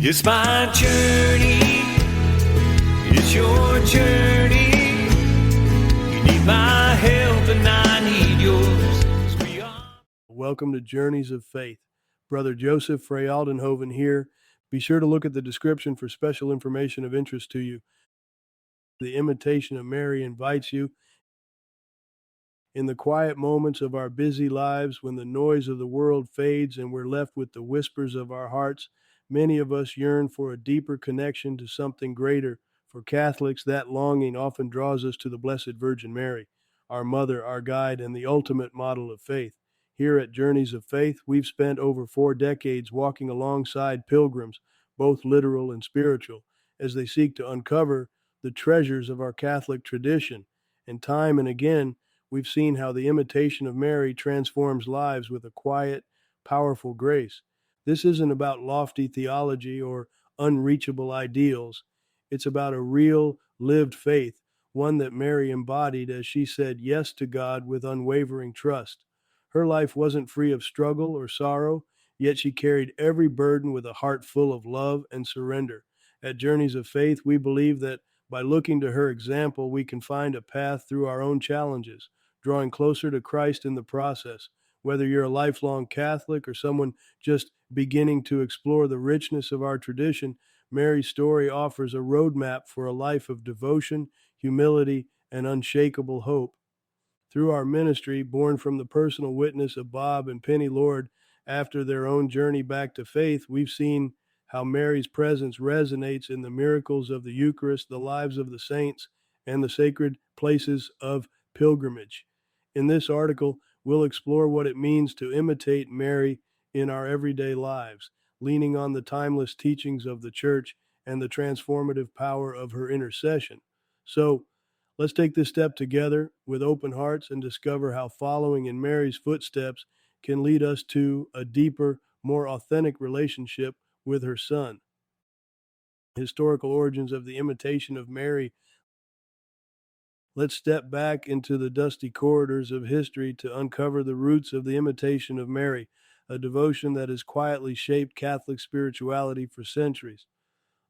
It's my journey, it's your journey. You need my help and I need yours. 'Cause we are... Welcome to Journeys of Faith. Brother Joseph Frey Aldenhoven here. Be sure to look at the description for special information of interest to you. The Imitation of Mary invites you. In the quiet moments of our busy lives, when the noise of the world fades and we're left with the whispers of our hearts, many of us yearn for a deeper connection to something greater. For Catholics, that longing often draws us to the Blessed Virgin Mary, our mother, our guide, and the ultimate model of faith. Here at Journeys of Faith, we've spent over 4 decades walking alongside pilgrims, both literal and spiritual, as they seek to uncover the treasures of our Catholic tradition. And time and again, we've seen how the Imitation of Mary transforms lives with a quiet, powerful grace. This isn't about lofty theology or unreachable ideals. It's about a real, lived faith, one that Mary embodied as she said yes to God with unwavering trust. Her life wasn't free of struggle or sorrow, yet she carried every burden with a heart full of love and surrender. At Journeys of Faith, we believe that by looking to her example, we can find a path through our own challenges, drawing closer to Christ in the process. Whether you're a lifelong Catholic or someone just beginning to explore the richness of our tradition, Mary's story offers a roadmap for a life of devotion, humility, and unshakable hope. Through our ministry, born from the personal witness of Bob and Penny Lord after their own journey back to faith, we've seen how Mary's presence resonates in the miracles of the Eucharist, the lives of the saints, and the sacred places of pilgrimage. In this article, we'll explore what it means to imitate Mary in our everyday lives, leaning on the timeless teachings of the Church and the transformative power of her intercession. So, let's take this step together with open hearts and discover how following in Mary's footsteps can lead us to a deeper, more authentic relationship with her Son. Historical origins of the Imitation of Mary. Let's step back into the dusty corridors of history to uncover the roots of the Imitation of Mary, a devotion that has quietly shaped Catholic spirituality for centuries.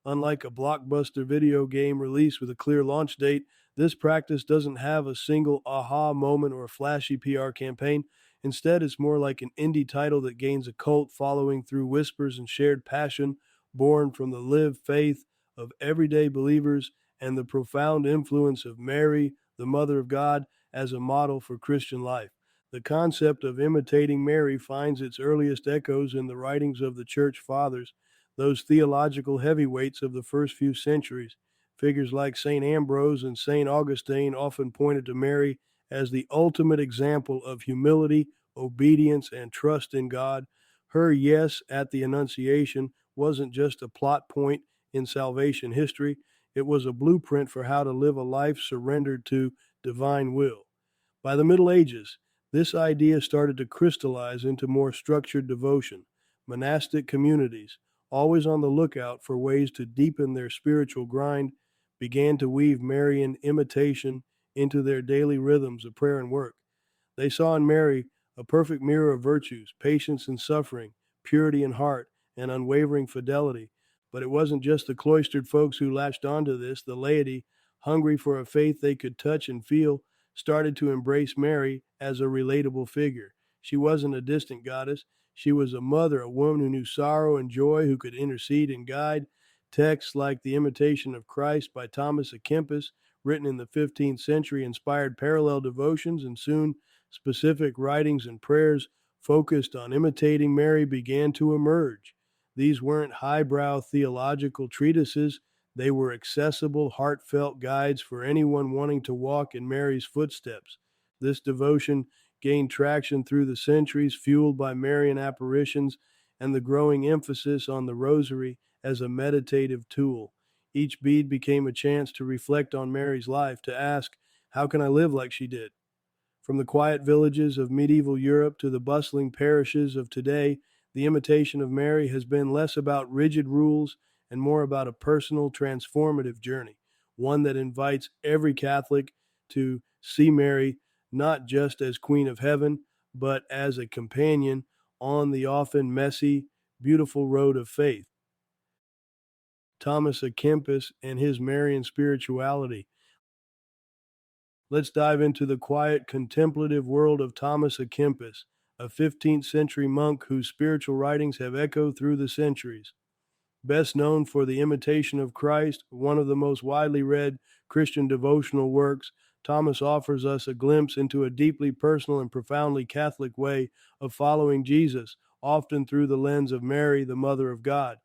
Unlike a blockbuster video game release with a clear launch date, this practice doesn't have a single aha moment or a flashy PR campaign. Instead, it's more like an indie title that gains a cult following through whispers and shared passion, born from the lived faith of everyday believers and the profound influence of Mary, the Mother of God, as a model for Christian life. The concept of imitating Mary finds its earliest echoes in the writings of the Church Fathers, those theological heavyweights of the first few centuries. Figures like St. Ambrose and St. Augustine often pointed to Mary as the ultimate example of humility, obedience, and trust in God. Her yes at the Annunciation wasn't just a plot point in salvation history, it was a blueprint for how to live a life surrendered to divine will. By the Middle Ages, this idea started to crystallize into more structured devotion. Monastic communities, always on the lookout for ways to deepen their spiritual grind, began to weave Marian imitation into their daily rhythms of prayer and work. They saw in Mary a perfect mirror of virtues, patience and suffering, purity in heart, and unwavering fidelity. But it wasn't just the cloistered folks who latched onto this. The laity, hungry for a faith they could touch and feel, started to embrace Mary as a relatable figure. She wasn't a distant goddess. She was a mother, a woman who knew sorrow and joy, who could intercede and guide. Texts like The Imitation of Christ by Thomas à Kempis, written in the 15th century, inspired parallel devotions, and soon specific writings and prayers focused on imitating Mary began to emerge. These weren't highbrow theological treatises. They were accessible, heartfelt guides for anyone wanting to walk in Mary's footsteps. This devotion gained traction through the centuries, fueled by Marian apparitions and the growing emphasis on the Rosary as a meditative tool. Each bead became a chance to reflect on Mary's life, to ask, how can I live like she did? From the quiet villages of medieval Europe to the bustling parishes of today, the Imitation of Mary has been less about rigid rules and more about a personal, transformative journey, one that invites every Catholic to see Mary not just as Queen of Heaven, but as a companion on the often messy, beautiful road of faith. Thomas à Kempis and his Marian spirituality. Let's dive into the quiet, contemplative world of Thomas à Kempis, a 15th century monk whose spiritual writings have echoed through the centuries. Best known for the Imitation of Christ, one of the most widely read Christian devotional works, Thomas offers us a glimpse into a deeply personal and profoundly Catholic way of following Jesus, often through the lens of Mary, the Mother of God.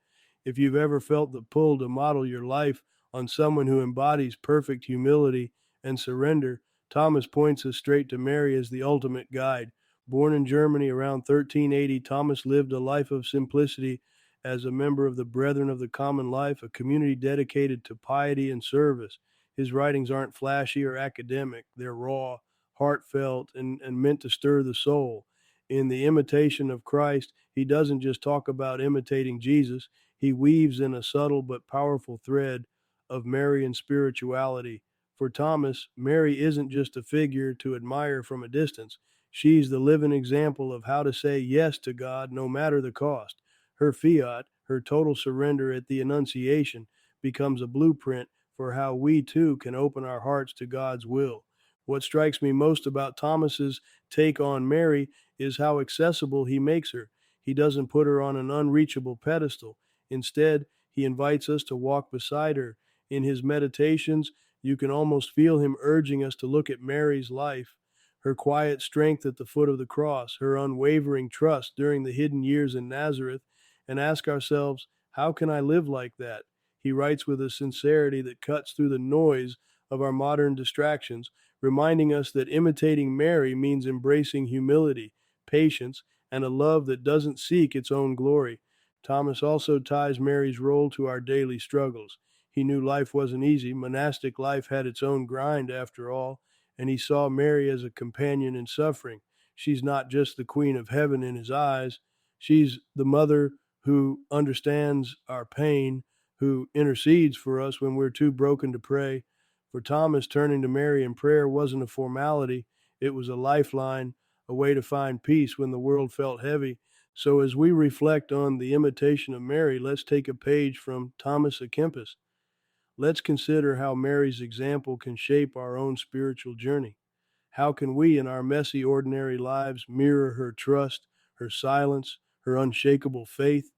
If you've ever felt the pull to model your life on someone who embodies perfect humility and surrender, Thomas points us straight to Mary as the ultimate guide. Born in Germany around 1380, Thomas lived a life of simplicity as a member of the Brethren of the Common Life, a community dedicated to piety and service. His writings aren't flashy or academic, they're raw, heartfelt, and meant to stir the soul. In The Imitation of Christ, he doesn't just talk about imitating Jesus, he weaves in a subtle but powerful thread of Marian spirituality. For Thomas, Mary isn't just a figure to admire from a distance. She's the living example of how to say yes to God no matter the cost. Her fiat, her total surrender at the Annunciation, becomes a blueprint for how we too can open our hearts to God's will. What strikes me most about Thomas's take on Mary is how accessible he makes her. He doesn't put her on an unreachable pedestal. Instead, he invites us to walk beside her. In his meditations, you can almost feel him urging us to look at Mary's life, her quiet strength at the foot of the cross, her unwavering trust during the hidden years in Nazareth, and ask ourselves, how can I live like that? He writes with a sincerity that cuts through the noise of our modern distractions, reminding us that imitating Mary means embracing humility, patience, and a love that doesn't seek its own glory. Thomas also ties Mary's role to our daily struggles. He knew life wasn't easy. Monastic life had its own grind, after all, and he saw Mary as a companion in suffering. She's not just the Queen of Heaven in his eyes, she's the mother who understands our pain, who intercedes for us when we're too broken to pray. For Thomas, turning to Mary in prayer wasn't a formality, it was a lifeline, a way to find peace when the world felt heavy. So as we reflect on the Imitation of Mary, let's take a page from Thomas à Kempis. Let's consider how Mary's example can shape our own spiritual journey. How can we, in our messy, ordinary lives, mirror her trust, her silence, her unshakable faith?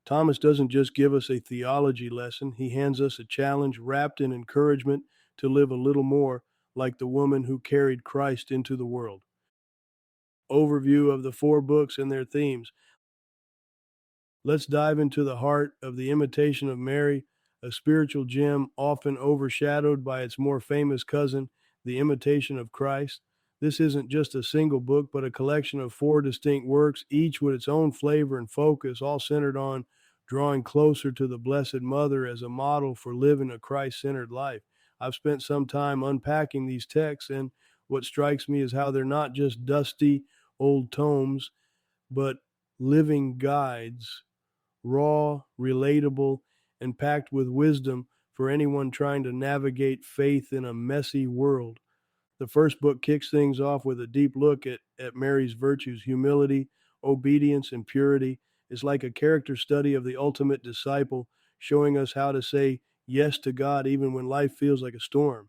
Thomas doesn't just give us a theology lesson, he hands us a challenge wrapped in encouragement to live a little more like the woman who carried Christ into the world. Overview of the 4 books and their themes. Let's dive into the heart of The Imitation of Mary, a spiritual gem often overshadowed by its more famous cousin, The Imitation of Christ. This isn't just a single book, but a collection of 4 distinct works, each with its own flavor and focus, all centered on drawing closer to the Blessed Mother as a model for living a Christ-centered life. I've spent some time unpacking these texts, and what strikes me is how they're not just dusty old tomes, but living guides, raw, relatable, and packed with wisdom for anyone trying to navigate faith in a messy world. The first book kicks things off with a deep look at Mary's virtues. Humility, obedience, and purity is like a character study of the ultimate disciple, showing us how to say yes to God even when life feels like a storm.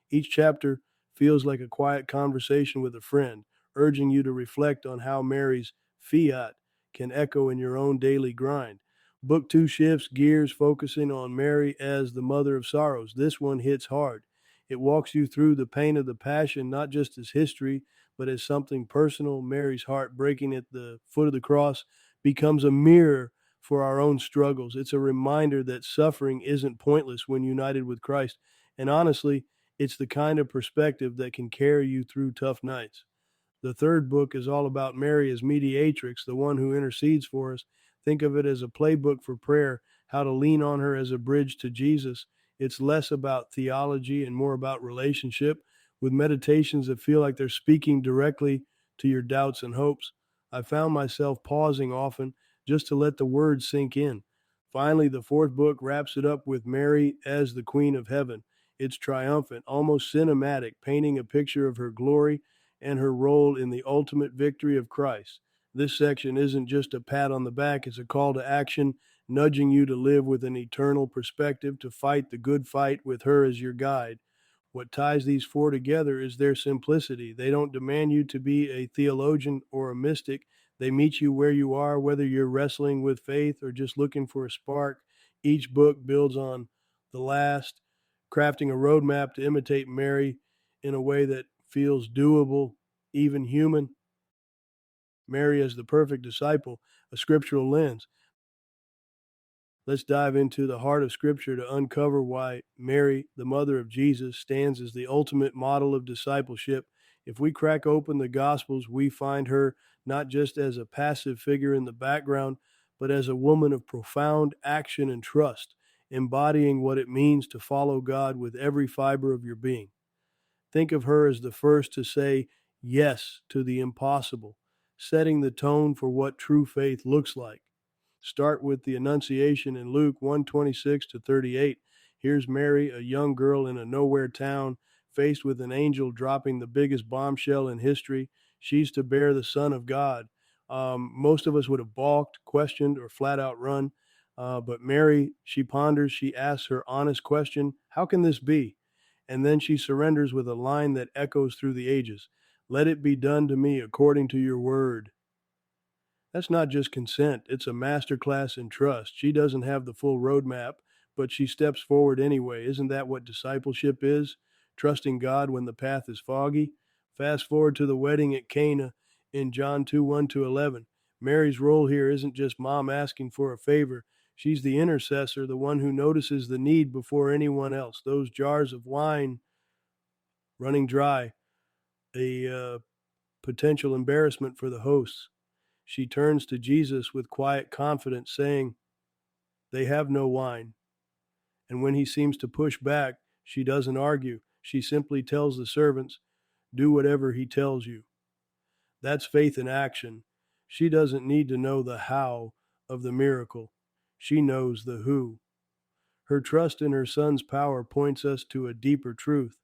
Each chapter feels like a quiet conversation with a friend, urging you to reflect on how Mary's fiat can echo in your own daily grind. Book 2 shifts gears, focusing on Mary as the mother of sorrows. This one hits hard. It walks you through the pain of the Passion, not just as history, but as something personal. Mary's heart breaking at the foot of the cross becomes a mirror for our own struggles. It's a reminder that suffering isn't pointless when united with Christ. And honestly, it's the kind of perspective that can carry you through tough nights. The third book is all about Mary as mediatrix, the one who intercedes for us. Think of it as a playbook for prayer, how to lean on her as a bridge to Jesus. It's less about theology and more about relationship, with meditations that feel like they're speaking directly to your doubts and hopes. I found myself pausing often just to let the words sink in. Finally, the fourth book wraps it up with Mary as the Queen of Heaven. It's triumphant, almost cinematic, painting a picture of her glory and her role in the ultimate victory of Christ. This section isn't just a pat on the back, it's a call to action. nudging you to live with an eternal perspective, to fight the good fight with her as your guide. What ties these four together is their simplicity. They don't demand you to be a theologian or a mystic. They meet you where you are, whether you're wrestling with faith or just looking for a spark. Each book builds on the last, crafting a roadmap to imitate Mary in a way that feels doable, even human. Mary as the perfect disciple, a scriptural lens. Let's dive into the heart of Scripture to uncover why Mary, the mother of Jesus, stands as the ultimate model of discipleship. If we crack open the Gospels, we find her not just as a passive figure in the background, but as a woman of profound action and trust, embodying what it means to follow God with every fiber of your being. Think of her as the first to say yes to the impossible, setting the tone for what true faith looks like. Start with the Annunciation in Luke 1:26 to 38. Here's Mary, a young girl in a nowhere town, faced with an angel dropping the biggest bombshell in history. She's to bear the Son of God. Most of us would have balked, questioned, or flat out run. But Mary, she ponders, she asks her honest question, how can this be? And then she surrenders with a line that echoes through the ages. Let it be done to me according to your word. That's not just consent, it's a masterclass in trust. She doesn't have the full roadmap, but she steps forward anyway. Isn't that what discipleship is? Trusting God when the path is foggy? Fast forward to the wedding at Cana in John 2:1 to 11. Mary's role here isn't just mom asking for a favor. She's the intercessor, the one who notices the need before anyone else. Those jars of wine running dry, a potential embarrassment for the hosts. She turns to Jesus with quiet confidence, saying, they have no wine. And when he seems to push back, she doesn't argue. She simply tells the servants, do whatever he tells you. That's faith in action. She doesn't need to know the how of the miracle. She knows the who. Her trust in her son's power points us to a deeper truth.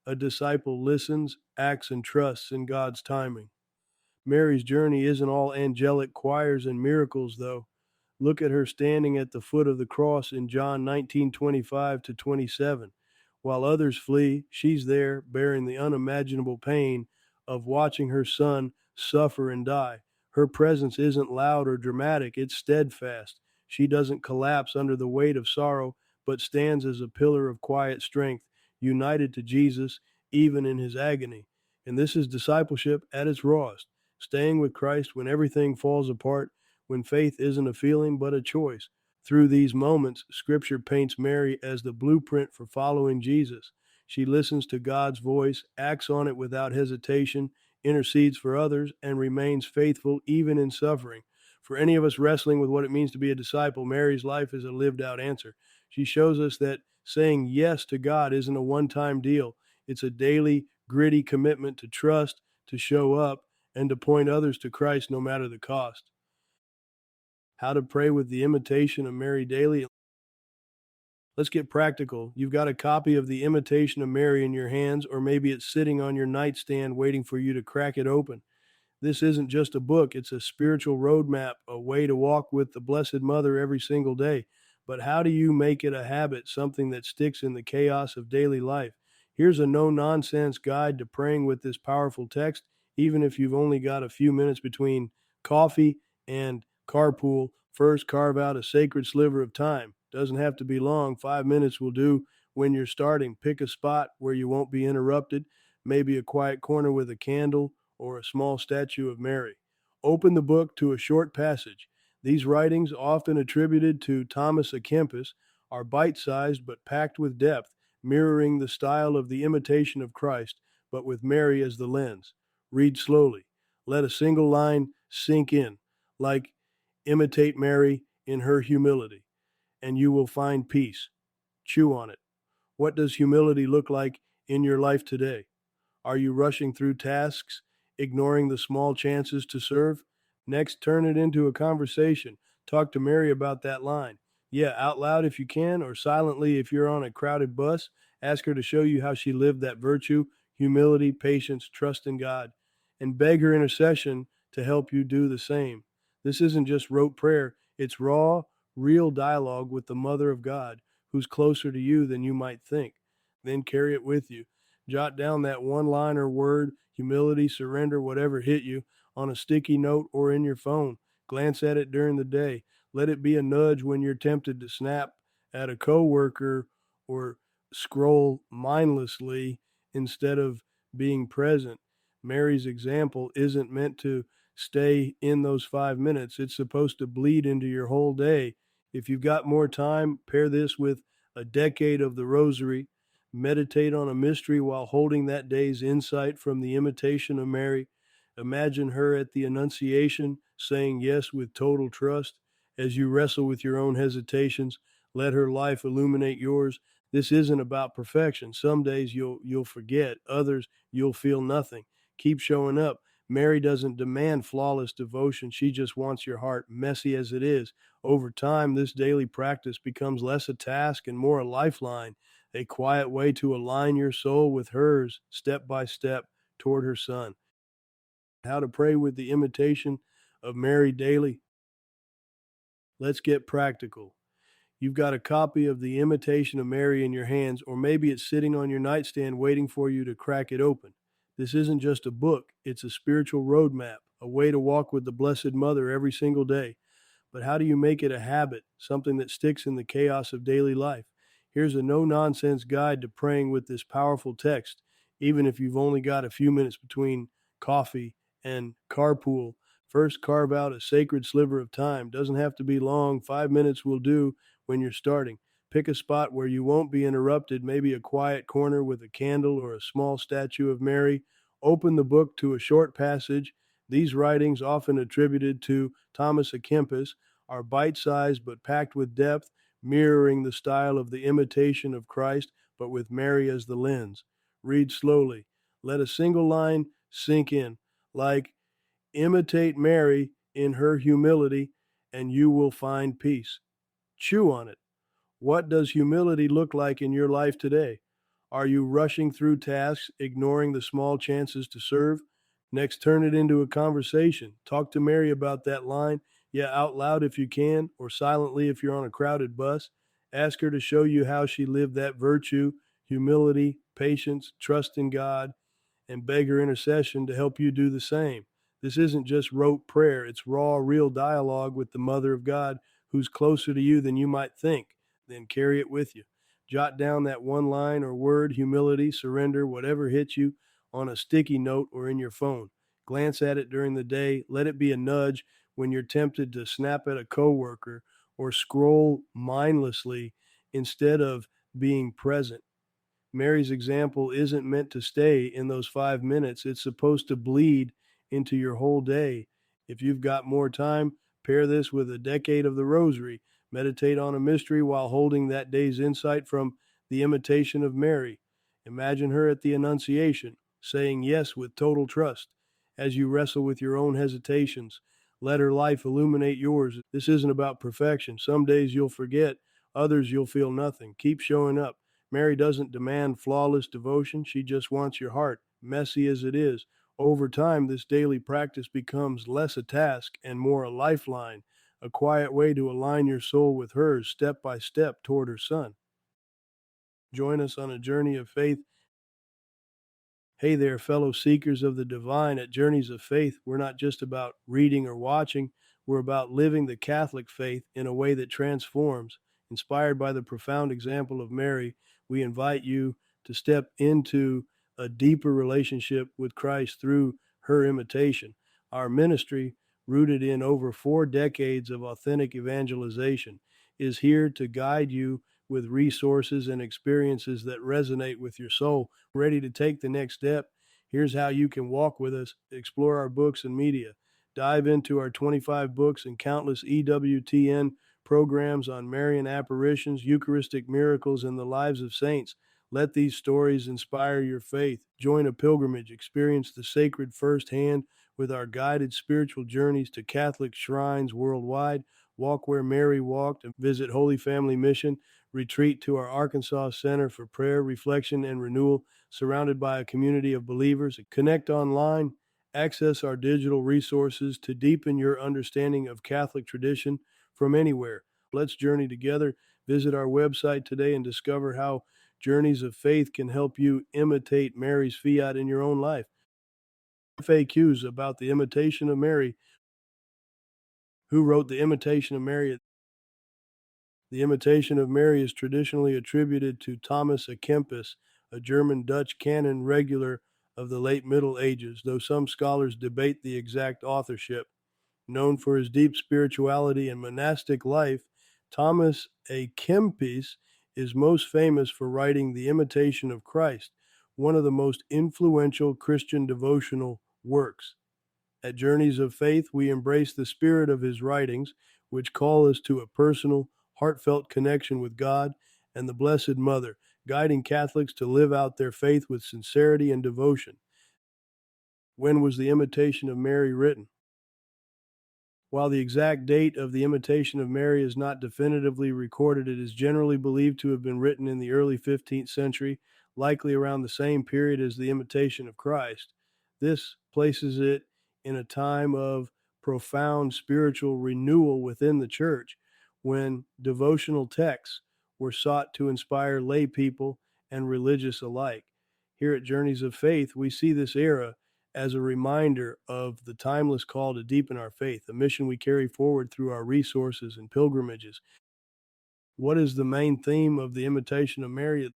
A disciple listens, acts, and trusts in God's timing. Mary's journey isn't all angelic choirs and miracles, though. Look at her standing at the foot of the cross in John 19:25 to 27. While others flee, she's there bearing the unimaginable pain of watching her son suffer and die. Her presence isn't loud or dramatic, it's steadfast. She doesn't collapse under the weight of sorrow, but stands as a pillar of quiet strength, united to Jesus even in his agony. And this is discipleship at its rawest, staying with Christ when everything falls apart, when faith isn't a feeling but a choice. Through these moments, Scripture paints Mary as the blueprint for following Jesus. She listens to God's voice, acts on it without hesitation, intercedes for others, and remains faithful even in suffering. For any of us wrestling with what it means to be a disciple, Mary's life is a lived out answer. She shows us that saying yes to God isn't a one-time deal. It's a daily, gritty commitment to trust, to show up, and to point others to Christ no matter the cost. How to pray with the Imitation of Mary daily. Let's get practical. You've got a copy of the Imitation of Mary in your hands, or maybe it's sitting on your nightstand waiting for you to crack it open. This isn't just a book, it's a spiritual roadmap, a way to walk with the Blessed Mother every single day. But how do you make it a habit, something that sticks in the chaos of daily life? Here's a no-nonsense guide to praying with this powerful text, even if you've only got a few minutes between coffee and carpool. First, carve out a sacred sliver of time. Doesn't have to be long. 5 minutes will do when you're starting. Pick a spot where you won't be interrupted, maybe a quiet corner with a candle or a small statue of Mary. Open the book to a short passage. These writings, often attributed to Thomas à Kempis, are bite-sized but packed with depth, mirroring the style of the Imitation of Christ, but with Mary as the lens. Read slowly. Let a single line sink in, like imitate Mary in her humility, and you will find peace. Chew on it. What does humility look like in your life today? Are you rushing through tasks, ignoring the small chances to serve? Next, turn it into a conversation. Talk to Mary about that line. Yeah, out loud if you can, or silently if you're on a crowded bus. Ask her to show you how she lived that virtue, humility, patience, trust in God, and beg her intercession to help you do the same. This isn't just rote prayer, it's raw, real dialogue with the Mother of God, who's closer to you than you might think. Then carry it with you. Jot down that one line or word, humility, surrender, whatever hit you, on a sticky note or in your phone. Glance at it during the day. Let it be a nudge when you're tempted to snap at a coworker or scroll mindlessly instead of being present. Mary's example isn't meant to stay in those 5 minutes. It's supposed to bleed into your whole day. If you've got more time, pair this with a decade of the Rosary. Meditate on a mystery while holding that day's insight from the Imitation of Mary. Imagine her at the Annunciation saying yes with total trust. As you wrestle with your own hesitations, let her life illuminate yours. This isn't about perfection. Some days you'll forget, others you'll feel nothing. Keep showing up. Mary doesn't demand flawless devotion. She just wants your heart, messy as it is. Over time, this daily practice becomes less a task and more a lifeline, a quiet way to align your soul with hers, step by step, toward her Son. How to pray with the Imitation of Mary daily. Let's get practical. You've got a copy of the Imitation of Mary in your hands, or maybe it's sitting on your nightstand waiting for you to crack it open. This isn't just a book, it's a spiritual roadmap, a way to walk with the Blessed Mother every single day. But how do you make it a habit, something that sticks in the chaos of daily life? Here's a no-nonsense guide to praying with this powerful text, even if you've only got a few minutes between coffee and carpool. First, carve out a sacred sliver of time. Doesn't have to be long. 5 minutes will do when you're starting. Pick a spot where you won't be interrupted, maybe a quiet corner with a candle or a small statue of Mary. Open the book to a short passage. These writings, often attributed to Thomas à Kempis, are bite-sized but packed with depth, mirroring the style of the Imitation of Christ, but with Mary as the lens. Read slowly. Let a single line sink in, like, imitate Mary in her humility, and you will find peace. Chew on it. What does humility look like in your life today? Are you rushing through tasks, ignoring the small chances to serve? Next, turn it into a conversation. Talk to Mary about that line, out loud if you can, or silently if you're on a crowded bus. Ask her to show you how she lived that virtue, humility, patience, trust in God, and beg her intercession to help you do the same. This isn't just rote prayer, it's raw, real dialogue with the Mother of God, who's closer to you than you might think. Then carry it with you. Jot down that one line or word, humility, surrender, whatever hits you, on a sticky note or in your phone. Glance at it during the day. Let it be a nudge when you're tempted to snap at a coworker or scroll mindlessly instead of being present. Mary's example isn't meant to stay in those 5 minutes. It's supposed to bleed into your whole day. If you've got more time, pair this with a decade of the Rosary. Meditate on a mystery while holding that day's insight from the Imitation of Mary. Imagine her at the Annunciation, saying yes with total trust. As you wrestle with your own hesitations, let her life illuminate yours. This isn't about perfection. Some days you'll forget, others you'll feel nothing. Keep showing up. Mary doesn't demand flawless devotion. She just wants your heart, messy as it is. Over time, this daily practice becomes less a task and more a lifeline, a quiet way to align your soul with hers step by step toward her Son. Join us on a journey of faith. Hey there, fellow seekers of the divine. At Journeys of Faith, we're not just about reading or watching, we're about living the Catholic faith in a way that transforms. Inspired by the profound example of Mary, we invite you to step into a deeper relationship with Christ through her imitation. Our ministry, rooted in over 4 decades of authentic evangelization, is here to guide you with resources and experiences that resonate with your soul. Ready to take the next step? Here's how you can walk with us, explore our books and media, dive into our 25 books and countless EWTN programs on Marian apparitions, Eucharistic miracles, and the lives of saints. Let these stories inspire your faith. Join a pilgrimage, experience the sacred firsthand with our guided spiritual journeys to Catholic shrines worldwide. Walk where Mary walked and visit Holy Family Mission. Retreat to our Arkansas Center for Prayer, Reflection, and Renewal, surrounded by a community of believers. Connect online. Access our digital resources to deepen your understanding of Catholic tradition from anywhere. Let's journey together. Visit our website today and discover how Journeys of Faith can help you imitate Mary's fiat in your own life. FAQs about the Imitation of Mary. Who wrote the Imitation of Mary? The Imitation of Mary is traditionally attributed to Thomas à Kempis, a German-Dutch canon regular of the late Middle Ages, though some scholars debate the exact authorship. Known for his deep spirituality and monastic life, Thomas à Kempis is most famous for writing The Imitation of Christ, one of the most influential Christian devotional works. At Journeys of Faith, we embrace the spirit of his writings, which call us to a personal, heartfelt connection with God and the Blessed Mother, guiding Catholics to live out their faith with sincerity and devotion. When was the Imitation of Mary written? While the exact date of the Imitation of Mary is not definitively recorded, it is generally believed to have been written in the early 15th century, likely around the same period as the Imitation of Christ. This places it in a time of profound spiritual renewal within the Church, when devotional texts were sought to inspire lay people and religious alike. Here at Journeys of Faith, we see this era as a reminder of the timeless call to deepen our faith, a mission we carry forward through our resources and pilgrimages. What is the main theme of the Imitation of Mary?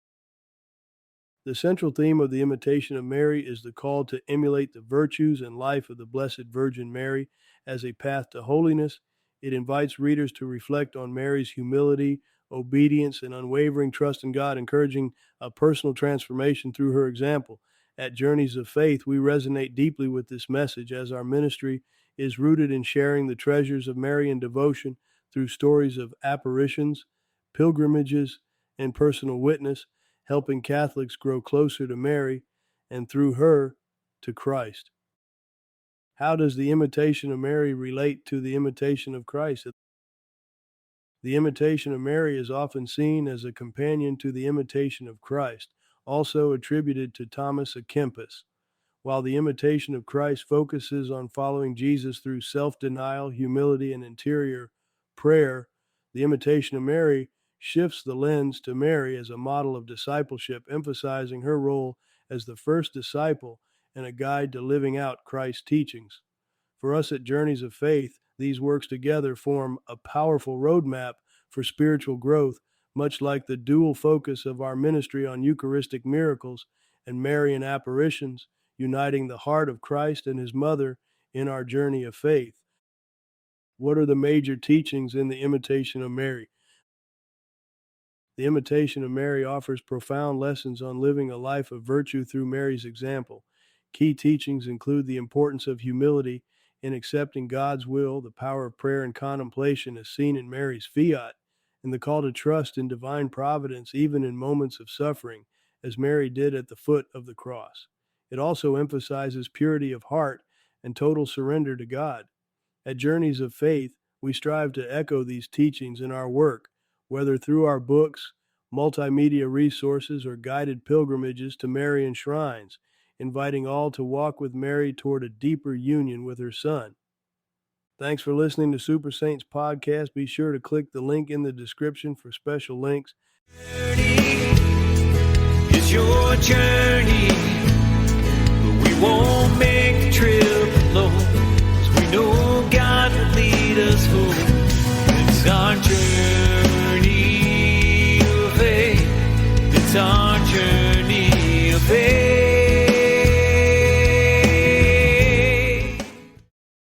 The central theme of the Imitation of Mary is the call to emulate the virtues and life of the Blessed Virgin Mary as a path to holiness. It invites readers to reflect on Mary's humility, obedience, and unwavering trust in God, encouraging a personal transformation through her example. At Journeys of Faith, we resonate deeply with this message, as our ministry is rooted in sharing the treasures of Marian devotion through stories of apparitions, pilgrimages, and personal witness, helping Catholics grow closer to Mary and through her to Christ. How does the Imitation of Mary relate to the Imitation of Christ? The Imitation of Mary is often seen as a companion to the Imitation of Christ, also attributed to Thomas à Kempis. While the Imitation of Christ focuses on following Jesus through self-denial, humility, and interior prayer, the Imitation of Mary shifts the lens to Mary as a model of discipleship, emphasizing her role as the first disciple and a guide to living out Christ's teachings. For us at Journeys of Faith, these works together form a powerful roadmap for spiritual growth, much like the dual focus of our ministry on Eucharistic miracles and Marian apparitions, uniting the heart of Christ and his mother in our journey of faith. What are the major teachings in the Imitation of Mary? The Imitation of Mary offers profound lessons on living a life of virtue through Mary's example. Key teachings include the importance of humility in accepting God's will, the power of prayer and contemplation as seen in Mary's fiat, and the call to trust in divine providence even in moments of suffering, as Mary did at the foot of the cross. It also emphasizes purity of heart and total surrender to God. At Journeys of Faith, we strive to echo these teachings in our work, whether through our books, multimedia resources, or guided pilgrimages to Marian shrines, inviting all to walk with Mary toward a deeper union with her Son. Thanks for listening to Super Saints Podcast. Be sure to click the link in the description for special links. It's your journey, but we won't make the trip alone, 'cause we know God will lead us home. It's our journey.